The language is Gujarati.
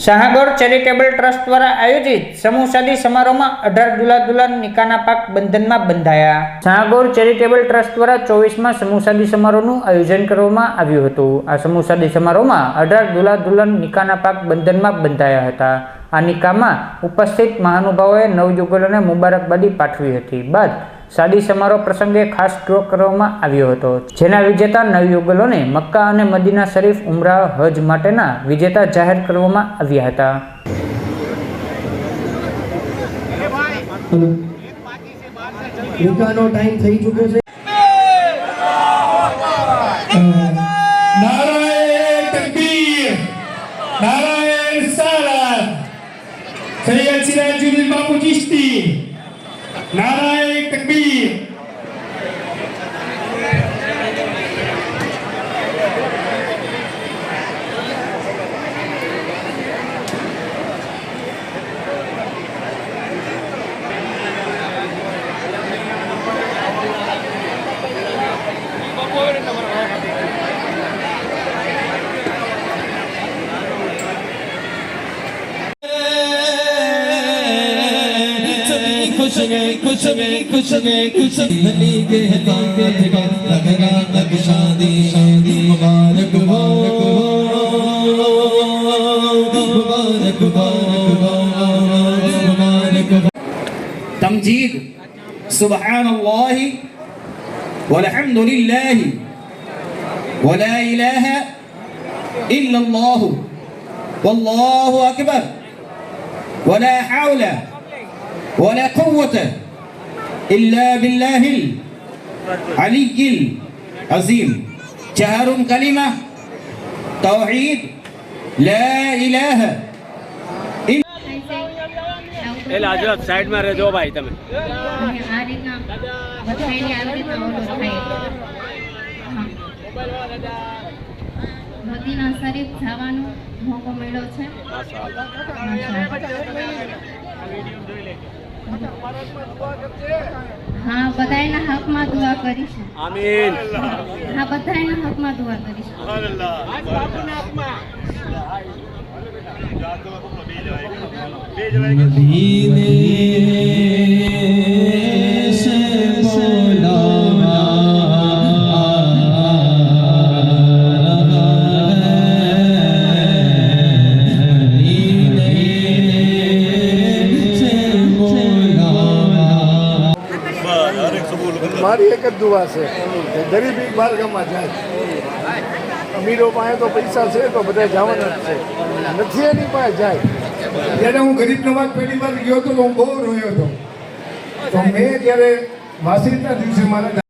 શાહગોર ચેરિટેબલ ટ્રસ્ટ દ્વારા આયોજિત સમૂહ શાદી સમારોહમાં 18 દુલ્હા દુલ્હન નિકાહના પાક બંધનમાં બંધાયા। શાહગોર ચેરિટેબલ ટ્રસ્ટ દ્વારા 24માં સમૂહ શાદી સમારોહનું આયોજન કરવામાં આવ્યું હતું। આ સમૂહ શાદી સમારોહમાં 18 દુલ્હા દુલ્હન નિકાહના પાક બંધનમાં બંધાયા હતા। આ નિકાહમાં ઉપસ્થિત મહાનુભાવોએ નવયુગલોને મુબારકબાદી પાઠવી હતી। બાદ શાદી સમારોહ પ્રસંગે ખાસ ડ્રો કરવામાં આવ્યો હતો, જેના વિજેતા નવયુગલોને મક્કા અને મદીના શરીફ ઉમરા હજ માટેના વિજેતા જાહેર કરવામાં આવ્યા હતા। નિકાહનો ટાઈમ થઈ ચૂક્યો છે। નારાયણ તકબીર, નારાયણ રિસાલત, સૈયદ સિરાજુદ્દીન બાપુ ચિશ્તી, નારાયણ તકબીર। खुश गए खुश गए खुश गए खुश गली के लगेगा लग शादी शादी मुबारक हो मुबारक हो मुबारक हो। तमजीद सुबहानल्लाह वल्हम्दुलिल्लाह वला इलाहा इल्लल्लाह वल्लाहु अकबर वला हौला वला कुव्वता इल्ला बिल्लाहिल अलीय्यिल अज़ीम। जहरुन कलिमा तौहीद ला इलाहा એટલે આજુ સાઈડમાં રહેજો ભાઈ તમે। આ રીતના બધાયને આવી રીતના ઓલો થાય। મદીના શરીફ જવાનો મોકો મળ્યો છે। હા, બધાયના હકમાં દુઆ કરીશું। આમીન। હા, બધાયના હકમાં દુઆ કરીશું। मदीने से बुलावा मदीने से बुलावा। મારી એક જ દુઆ છે, ગરીબી બારગામમાં જાય। અમીરો પાસે તો પૈસા છે તો બધા જવાના જ છે, નથી એની પાસે જાય। જ્યારે હું ગરીબ નવાજ પહેલી વાર ગયો હતો તો હું બહુ રોયો હતો। તો મેં જ્યારે વાસીના દિવસે મારા